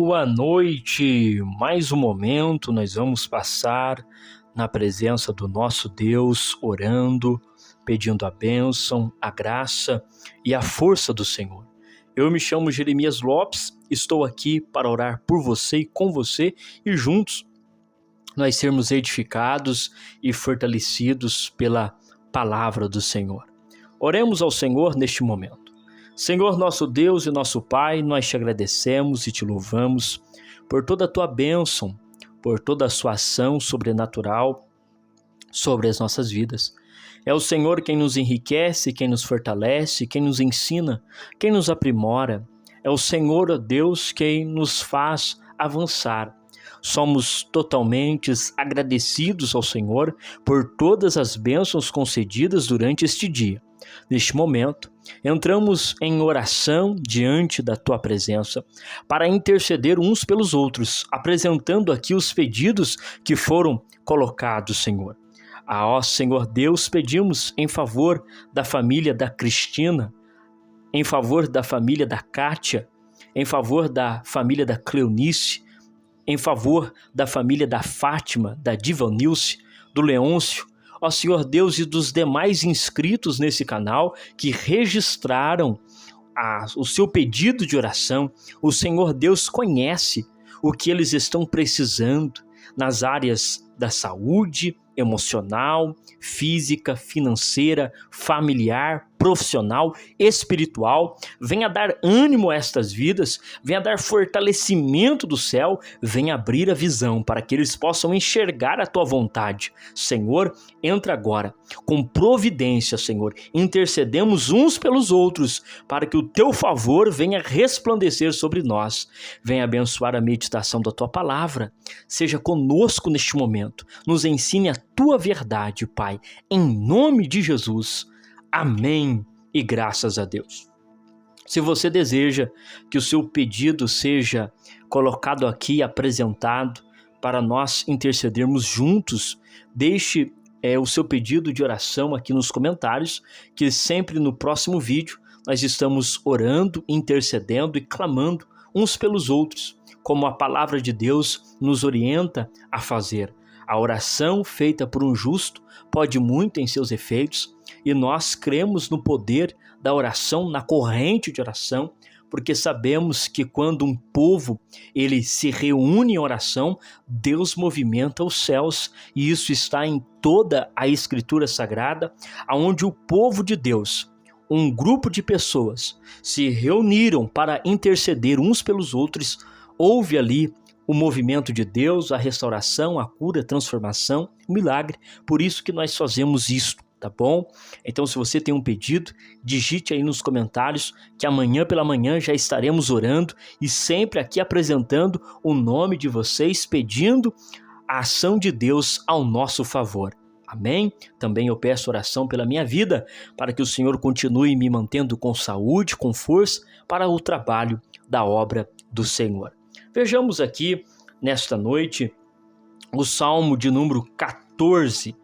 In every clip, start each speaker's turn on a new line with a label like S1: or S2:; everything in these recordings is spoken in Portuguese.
S1: Boa noite! Mais um momento nós vamos passar na presença do nosso Deus, orando, pedindo a bênção, a graça e a força do Senhor. Eu me chamo Jeremias Lopes, estou aqui para orar por você e com você e juntos nós sermos edificados e fortalecidos pela palavra do Senhor. Oremos ao Senhor neste momento. Senhor, nosso Deus e nosso Pai, nós te agradecemos e te louvamos por toda a tua bênção, por toda a sua ação sobrenatural sobre as nossas vidas. É o Senhor quem nos enriquece, quem nos fortalece, quem nos ensina, quem nos aprimora. É o Senhor, ó Deus, quem nos faz avançar. Somos totalmente agradecidos ao Senhor por todas as bênçãos concedidas durante este dia. Neste momento, entramos em oração diante da tua presença para interceder uns pelos outros, apresentando aqui os pedidos que foram colocados, Senhor. Ó Senhor Deus, pedimos em favor da família da Cristina, em favor da família da Kátia, em favor da família da Cleonice, em favor da família da Fátima, da Divanilce, do Leôncio, ó Senhor Deus, e dos demais inscritos nesse canal que registraram o seu pedido de oração. O Senhor Deus conhece o que eles estão precisando nas áreas da saúde, emocional, física, financeira, familiar, profissional, espiritual. Venha dar ânimo a estas vidas, venha dar fortalecimento do céu, venha abrir a visão para que eles possam enxergar a tua vontade. Senhor, entra agora com providência, Senhor. Intercedemos uns pelos outros para que o teu favor venha resplandecer sobre nós. Venha abençoar a meditação da tua palavra. Seja conosco neste momento. Nos ensine a tua verdade, Pai, em nome de Jesus. Amém e graças a Deus. Se você deseja que o seu pedido seja colocado aqui, apresentado, para nós intercedermos juntos, deixe o seu pedido de oração aqui nos comentários, que sempre no próximo vídeo nós estamos orando, intercedendo e clamando uns pelos outros, como a palavra de Deus nos orienta a fazer. A oração feita por um justo pode muito em seus efeitos, e nós cremos no poder da oração, na corrente de oração, porque sabemos que quando um povo ele se reúne em oração, Deus movimenta os céus, e isso está em toda a Escritura Sagrada, onde o povo de Deus, um grupo de pessoas, se reuniram para interceder uns pelos outros. Houve ali o movimento de Deus, a restauração, a cura, a transformação, o milagre. Por isso que nós fazemos isto, tá bom? Então, se você tem um pedido, digite aí nos comentários que amanhã pela manhã já estaremos orando e sempre aqui apresentando o nome de vocês, pedindo a ação de Deus ao nosso favor. Amém? Também eu peço oração pela minha vida, para que o Senhor continue me mantendo com saúde, com força, para o trabalho da obra do Senhor. Vejamos aqui, nesta noite, o Salmo de número 14.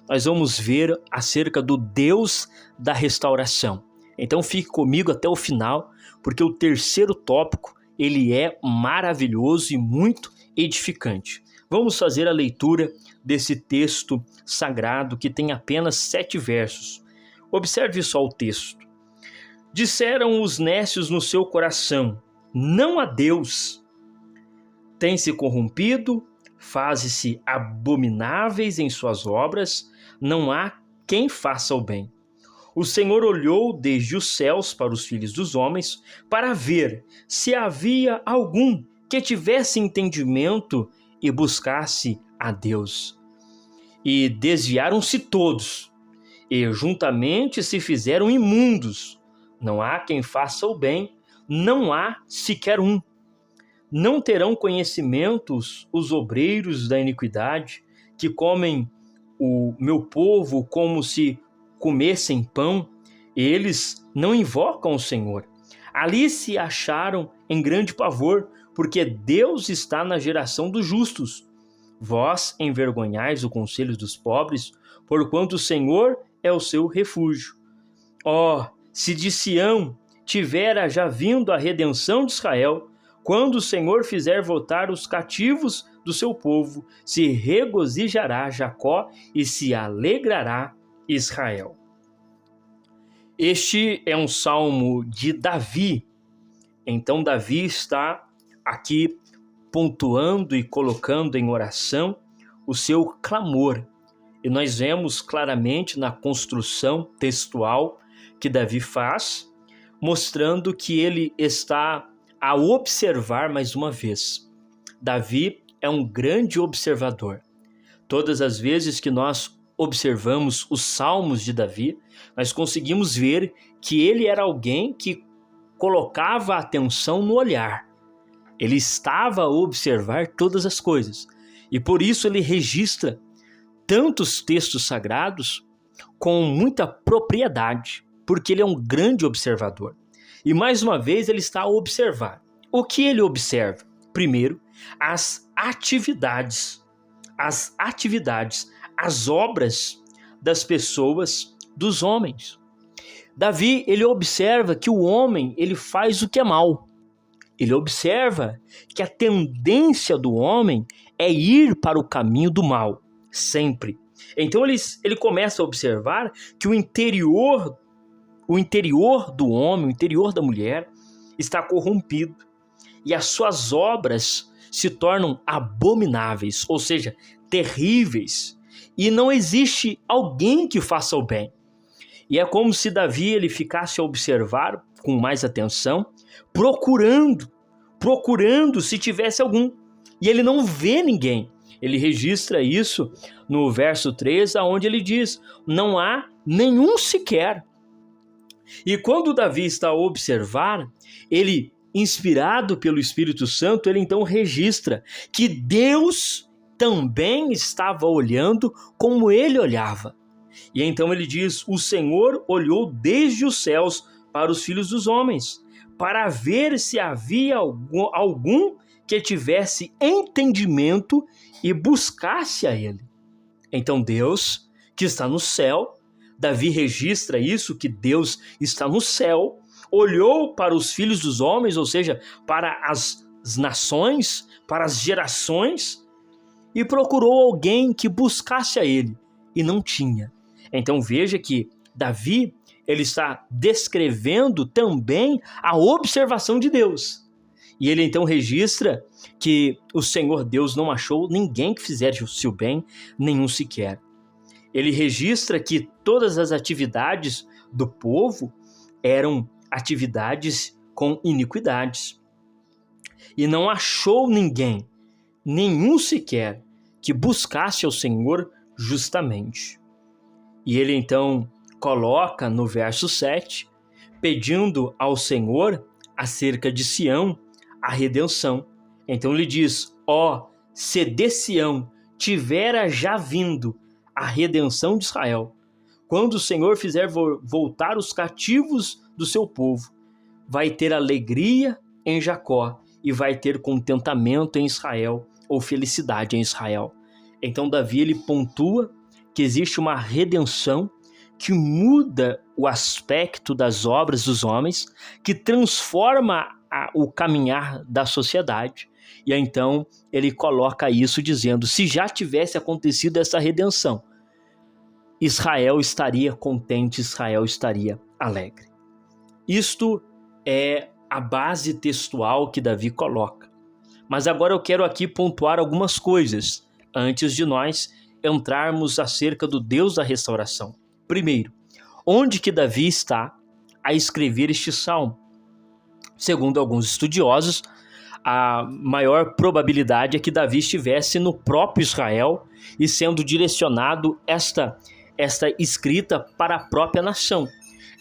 S1: Nós vamos ver acerca do Deus da restauração. Então fique comigo até o final, porque o terceiro tópico, ele é maravilhoso e muito edificante. Vamos fazer a leitura desse texto sagrado que tem apenas 7 versos. Observe só o texto. Disseram os nécios no seu coração: não há Deus. Tem-se corrompido, faze-se abomináveis em suas obras, não há quem faça o bem. O Senhor olhou desde os céus para os filhos dos homens, para ver se havia algum que tivesse entendimento e buscasse a Deus. E desviaram-se todos, e juntamente se fizeram imundos. Não há quem faça o bem, não há sequer um. Não terão conhecimentos os obreiros da iniquidade, que comem o meu povo como se comessem pão. Eles não invocam o Senhor. Ali se acharam em grande pavor, porque Deus está na geração dos justos. Vós envergonhais o conselho dos pobres, porquanto o Senhor é o seu refúgio. Ó, se de Sião tivera já vindo a redenção de Israel, Quando o Senhor fizer voltar os cativos do seu povo, se regozijará Jacó e se alegrará Israel. Este é um salmo de Davi. Então Davi está aqui pontuando e colocando em oração o seu clamor. E nós vemos claramente na construção textual que Davi faz, mostrando que ele está a observar mais uma vez. Davi é um grande observador. Todas as vezes que nós observamos os salmos de Davi, nós conseguimos ver que ele era alguém que colocava a atenção no olhar. Ele estava a observar todas as coisas. E por isso ele registra tantos textos sagrados com muita propriedade, porque ele é um grande observador. E mais uma vez ele está a observar. O que ele observa? Primeiro, as atividades, as obras das pessoas, dos homens. Davi, ele observa que o homem, ele faz o que é mal. Ele observa que a tendência do homem é ir para o caminho do mal, sempre. Então ele começa a observar que o interior do homem, o interior da mulher, está corrompido. E as suas obras se tornam abomináveis, ou seja, terríveis. E não existe alguém que faça o bem. E é como se Davi ele ficasse a observar com mais atenção, procurando se tivesse algum. E ele não vê ninguém. Ele registra isso no verso 3, onde ele diz: não há nenhum sequer. E quando Davi está a observar, ele, inspirado pelo Espírito Santo, ele então registra que Deus também estava olhando como ele olhava. E então ele diz: o Senhor olhou desde os céus para os filhos dos homens, para ver se havia algum que tivesse entendimento e buscasse a ele. Então Deus, que está no céu, Davi registra isso, que Deus está no céu, olhou para os filhos dos homens, ou seja, para as nações, para as gerações, e procurou alguém que buscasse a ele, e não tinha. Então veja que Davi, ele está descrevendo também a observação de Deus. E ele então registra que o Senhor Deus não achou ninguém que fizesse o bem, nenhum sequer. Ele registra que todas as atividades do povo eram atividades com iniquidades. E não achou ninguém, nenhum sequer, que buscasse ao Senhor justamente. E ele então coloca no verso 7, pedindo ao Senhor acerca de Sião a redenção. Então ele diz: ó, se de Sião tivera já vindo a redenção de Israel, quando o Senhor fizer voltar os cativos do seu povo, vai ter alegria em Jacó e vai ter contentamento em Israel, ou felicidade em Israel. Então Davi ele pontua que existe uma redenção que muda o aspecto das obras dos homens, que transforma o caminhar da sociedade. E aí, então ele coloca isso dizendo: se já tivesse acontecido essa redenção, Israel estaria contente, Israel estaria alegre. Isto é a base textual que Davi coloca. Mas agora eu quero aqui pontuar algumas coisas antes de nós entrarmos acerca do Deus da restauração. Primeiro, onde que Davi está a escrever este salmo? Segundo alguns estudiosos, a maior probabilidade é que Davi estivesse no próprio Israel e sendo direcionado esta escrita para a própria nação.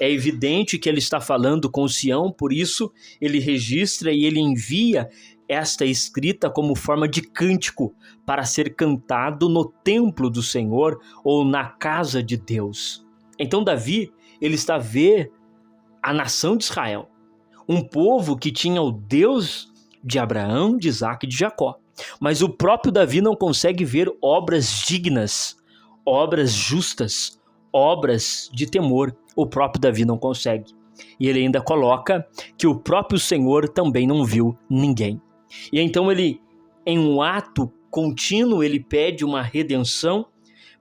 S1: É evidente que ele está falando com Sião, por isso ele registra e ele envia esta escrita como forma de cântico para ser cantado no templo do Senhor ou na casa de Deus. Então Davi, ele está a ver a nação de Israel, um povo que tinha o Deus de Abraão, de Isaac e de Jacó. Mas o próprio Davi não consegue ver obras dignas, obras justas, obras de temor. O próprio Davi não consegue. E ele ainda coloca que o próprio Senhor também não viu ninguém. E então ele, em um ato contínuo, ele pede uma redenção,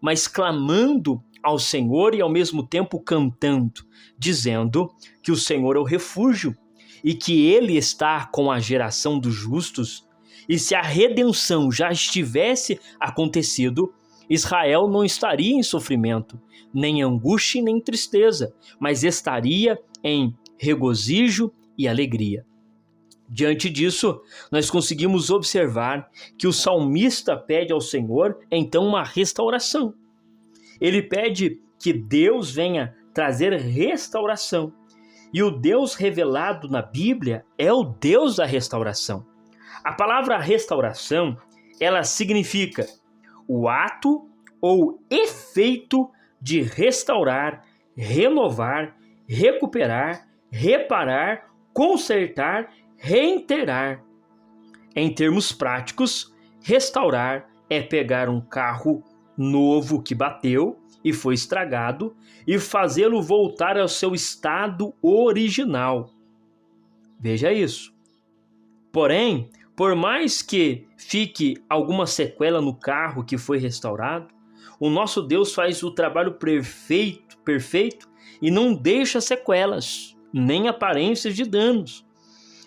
S1: mas clamando ao Senhor e ao mesmo tempo cantando, dizendo que o Senhor é o refúgio e que ele está com a geração dos justos. E se a redenção já estivesse acontecido, Israel não estaria em sofrimento, nem angústia nem tristeza, mas estaria em regozijo e alegria. Diante disso, nós conseguimos observar que o salmista pede ao Senhor, então, uma restauração. Ele pede que Deus venha trazer restauração. E o Deus revelado na Bíblia é o Deus da restauração. A palavra restauração, ela significa o ato ou efeito de restaurar, renovar, recuperar, reparar, consertar, reiterar. Em termos práticos, restaurar é pegar um carro novo que bateu e foi estragado e fazê-lo voltar ao seu estado original. Veja isso. Porém, por mais que fique alguma sequela no carro que foi restaurado, o nosso Deus faz o trabalho perfeito e não deixa sequelas, nem aparências de danos.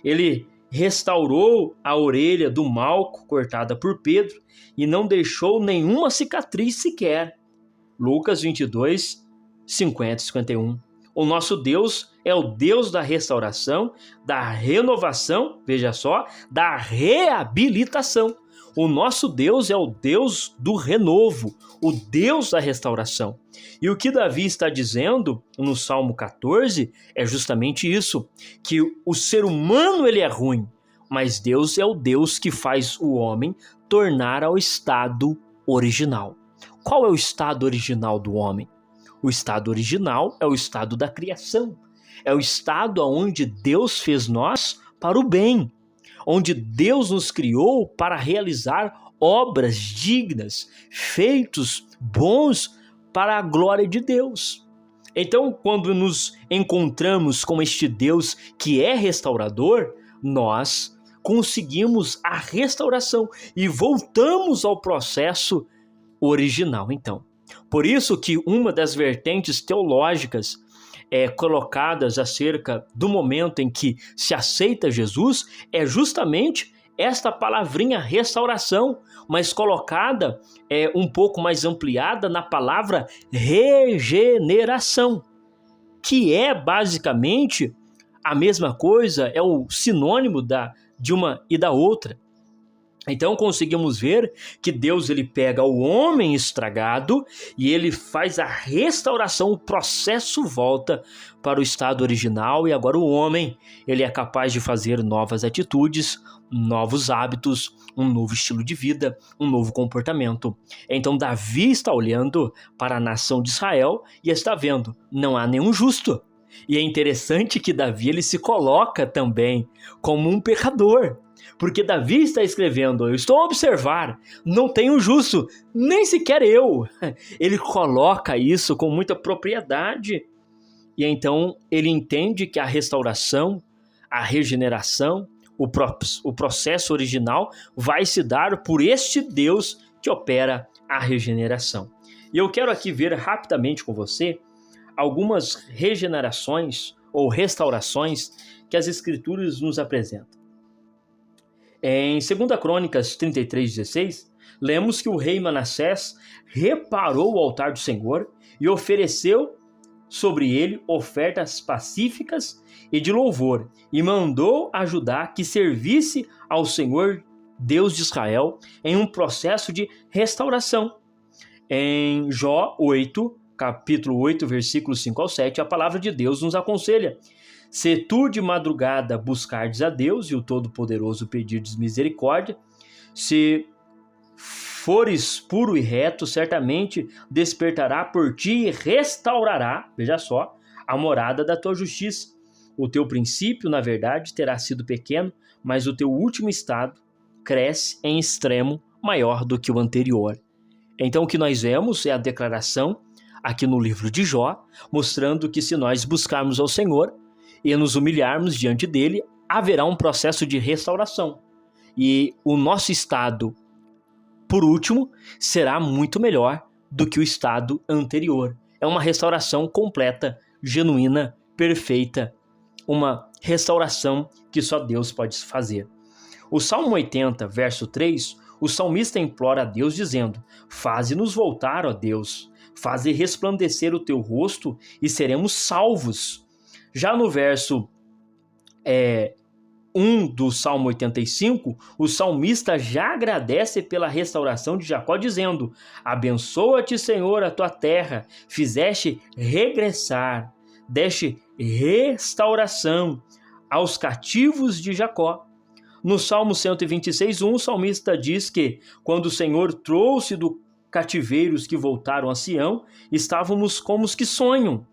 S1: Ele restaurou a orelha do Malco cortada por Pedro e não deixou nenhuma cicatriz sequer. Lucas 22, 50 e 51. O nosso Deus é o Deus da restauração, da renovação, veja só, da reabilitação. O nosso Deus é o Deus do renovo, o Deus da restauração. E o que Davi está dizendo no Salmo 14 é justamente isso, que o ser humano ele é ruim, mas Deus é o Deus que faz o homem tornar ao estado original. Qual é o estado original do homem? O estado original é o estado da criação. É o estado onde Deus fez nós para o bem, onde Deus nos criou para realizar obras dignas, feitos bons para a glória de Deus. Então, quando nos encontramos com este Deus que é restaurador, nós conseguimos a restauração e voltamos ao processo original, então. Por isso que uma das vertentes teológicas colocadas acerca do momento em que se aceita Jesus é justamente esta palavrinha restauração, mas colocada um pouco mais ampliada na palavra regeneração, que é basicamente a mesma coisa, é o sinônimo de uma e da outra. Então conseguimos ver que Deus ele pega o homem estragado e ele faz a restauração, o processo volta para o estado original e agora o homem ele é capaz de fazer novas atitudes, novos hábitos, um novo estilo de vida, um novo comportamento. Então Davi está olhando para a nação de Israel e está vendo, não há nenhum justo. E é interessante que Davi ele se coloca também como um pecador. Porque Davi está escrevendo, eu estou a observar, não tenho justo, nem sequer eu. Ele coloca isso com muita propriedade. E então ele entende que a restauração, a regeneração, o processo original vai se dar por este Deus que opera a regeneração. E eu quero aqui ver rapidamente com você algumas regenerações ou restaurações que as Escrituras nos apresentam. Em 2 Crônicas 33:16, lemos que o rei Manassés reparou o altar do Senhor e ofereceu sobre ele ofertas pacíficas e de louvor, e mandou a Judá que servisse ao Senhor, Deus de Israel, em um processo de restauração. Em Jó 8, capítulo 8, versículos 5 ao 7, a palavra de Deus nos aconselha: se tu de madrugada buscardes a Deus e o Todo-Poderoso pedirdes misericórdia, se fores puro e reto, certamente despertará por ti e restaurará, veja só, a morada da tua justiça. O teu princípio, na verdade, terá sido pequeno, mas o teu último estado cresce em extremo maior do que o anterior. Então o que nós vemos é a declaração aqui no livro de Jó, mostrando que se nós buscarmos ao Senhor, e nos humilharmos diante dele, haverá um processo de restauração. E o nosso estado, por último, será muito melhor do que o estado anterior. É uma restauração completa, genuína, perfeita. Uma restauração que só Deus pode fazer. O Salmo 80, verso 3, o salmista implora a Deus dizendo: faze-nos voltar, ó Deus, faze resplandecer o teu rosto e seremos salvos. Já no verso 1 do Salmo 85, o salmista já agradece pela restauração de Jacó, dizendo: abençoa-te, Senhor, a tua terra, fizeste regressar, deste restauração aos cativos de Jacó. No Salmo 126:1, o salmista diz que, quando o Senhor trouxe do cativeiro os que voltaram a Sião, estávamos como os que sonham.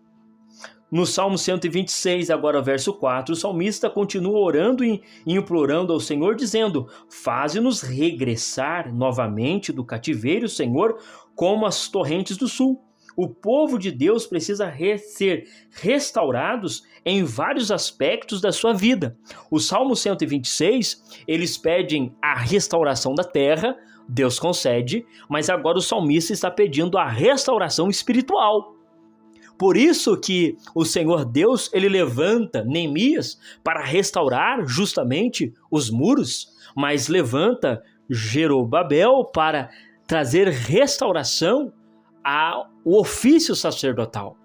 S1: No Salmo 126, agora verso 4, o salmista continua orando e implorando ao Senhor, dizendo: faze-nos regressar novamente do cativeiro, Senhor, como as torrentes do sul. O povo de Deus precisa ser restaurados em vários aspectos da sua vida. O Salmo 126, eles pedem a restauração da terra, Deus concede, mas agora o salmista está pedindo a restauração espiritual. Por isso que o Senhor Deus, ele levanta Neemias para restaurar justamente os muros, mas levanta Jerobabel para trazer restauração ao ofício sacerdotal.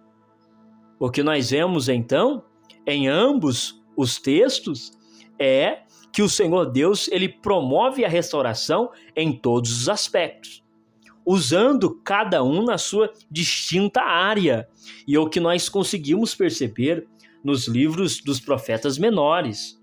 S1: O que nós vemos então em ambos os textos é que o Senhor Deus, ele promove a restauração em todos os aspectos, usando cada um na sua distinta área. E é o que nós conseguimos perceber nos livros dos profetas menores.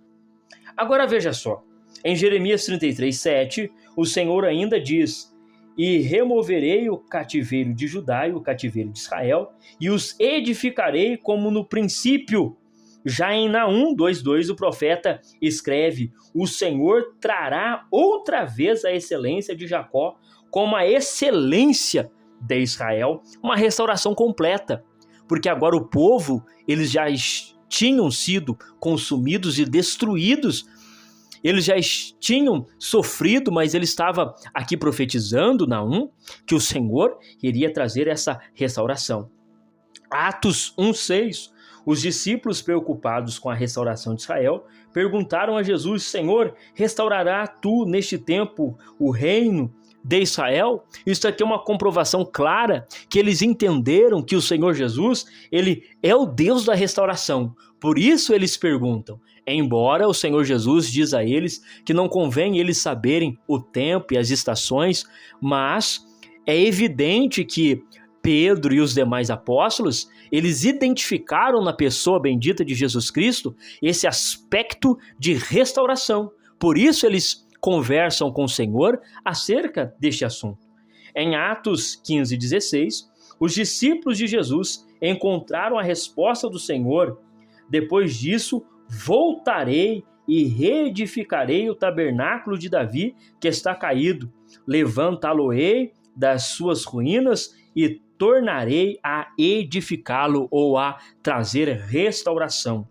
S1: Agora veja só, em Jeremias 33:7, o Senhor ainda diz: e removerei o cativeiro de Judá e o cativeiro de Israel, e os edificarei como no princípio. Já em Naum 2:2, o profeta escreve: o Senhor trará outra vez a excelência de Jacó, como a excelência de Israel, uma restauração completa, porque agora o povo, eles já tinham sido consumidos e destruídos. Eles já tinham sofrido, mas ele estava aqui profetizando, Naum, que o Senhor iria trazer essa restauração. Atos 1:6, os discípulos, preocupados com a restauração de Israel, perguntaram a Jesus: Senhor, restaurará tu neste tempo o reino de Israel? Isso aqui é uma comprovação clara que eles entenderam que o Senhor Jesus, ele é o Deus da restauração. Por isso eles perguntam, embora o Senhor Jesus diz a eles que não convém eles saberem o tempo e as estações, mas é evidente que Pedro e os demais apóstolos, eles identificaram na pessoa bendita de Jesus Cristo esse aspecto de restauração. Por isso eles conversam com o Senhor acerca deste assunto. Em Atos 15:16, os discípulos de Jesus encontraram a resposta do Senhor: depois disso, voltarei e reedificarei o tabernáculo de Davi que está caído, levantá-lo-ei das suas ruínas e tornarei a edificá-lo, ou a trazer restauração.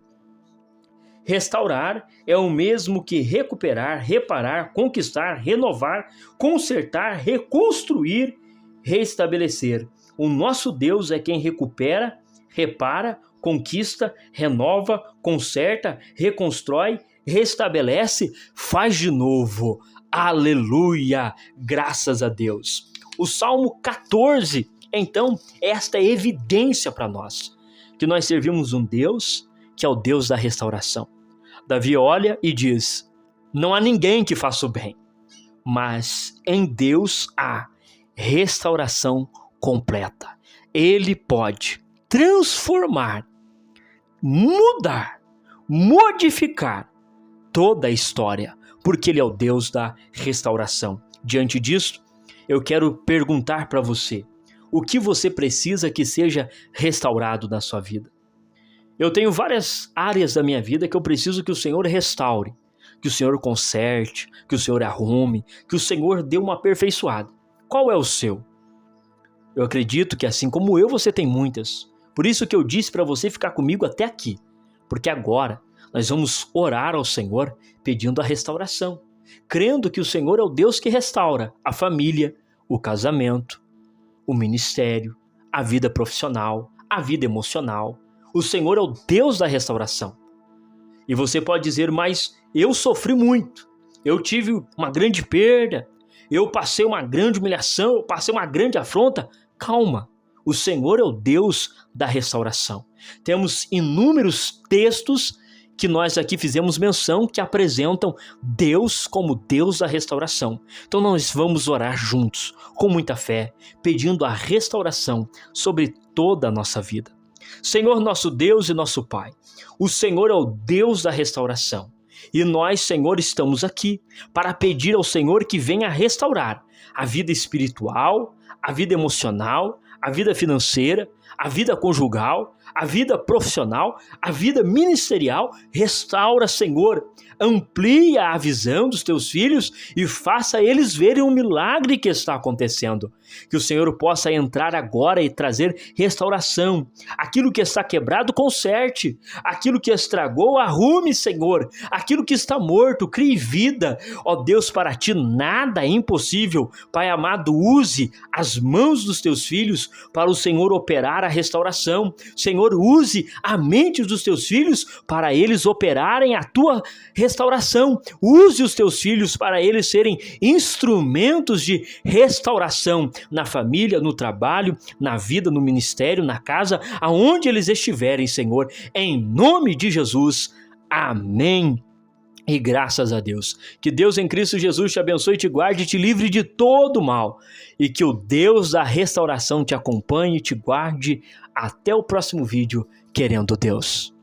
S1: Restaurar é o mesmo que recuperar, reparar, conquistar, renovar, consertar, reconstruir, restabelecer. O nosso Deus é quem recupera, repara, conquista, renova, conserta, reconstrói, restabelece, faz de novo. Aleluia! Graças a Deus. O Salmo 14, então, esta é evidência para nós, que nós servimos um Deus que é o Deus da restauração. Davi olha e diz: não há ninguém que faça o bem, mas em Deus há restauração completa. Ele pode transformar, mudar, modificar toda a história, porque Ele é o Deus da restauração. Diante disso, eu quero perguntar para você: o que você precisa que seja restaurado na sua vida? Eu tenho várias áreas da minha vida que eu preciso que o Senhor restaure, que o Senhor conserte, que o Senhor arrume, que o Senhor dê uma aperfeiçoada. Qual é o seu? Eu acredito que assim como eu, você tem muitas. Por isso que eu disse para você ficar comigo até aqui, porque agora nós vamos orar ao Senhor pedindo a restauração, crendo que o Senhor é o Deus que restaura a família, o casamento, o ministério, a vida profissional, a vida emocional. O Senhor é o Deus da restauração. E você pode dizer, mas eu sofri muito, eu tive uma grande perda, eu passei uma grande humilhação, eu passei uma grande afronta. Calma, o Senhor é o Deus da restauração. Temos inúmeros textos que nós aqui fizemos menção que apresentam Deus como Deus da restauração. Então nós vamos orar juntos, com muita fé, pedindo a restauração sobre toda a nossa vida. Senhor, nosso Deus e nosso Pai, o Senhor é o Deus da restauração. E nós, Senhor, estamos aqui para pedir ao Senhor que venha restaurar a vida espiritual, a vida emocional, a vida financeira, a vida conjugal, a vida profissional, a vida ministerial. Restaura, Senhor, amplia a visão dos teus filhos e faça eles verem o milagre que está acontecendo. Que o Senhor possa entrar agora e trazer restauração. Aquilo que está quebrado, conserte. Aquilo que estragou, arrume, Senhor. Aquilo que está morto, crie vida. Ó Deus, para ti nada é impossível. Pai amado, use as mãos dos teus filhos para o Senhor operar a restauração. Senhor, use a mente dos teus filhos para eles operarem a tua restauração. Use os teus filhos para eles serem instrumentos de restauração na família, no trabalho, na vida, no ministério, na casa, aonde eles estiverem, Senhor, em nome de Jesus. Amém. E graças a Deus. Que Deus em Cristo Jesus te abençoe, te guarde e te livre de todo mal. E que o Deus da restauração te acompanhe e te guarde. Até o próximo vídeo, querendo Deus.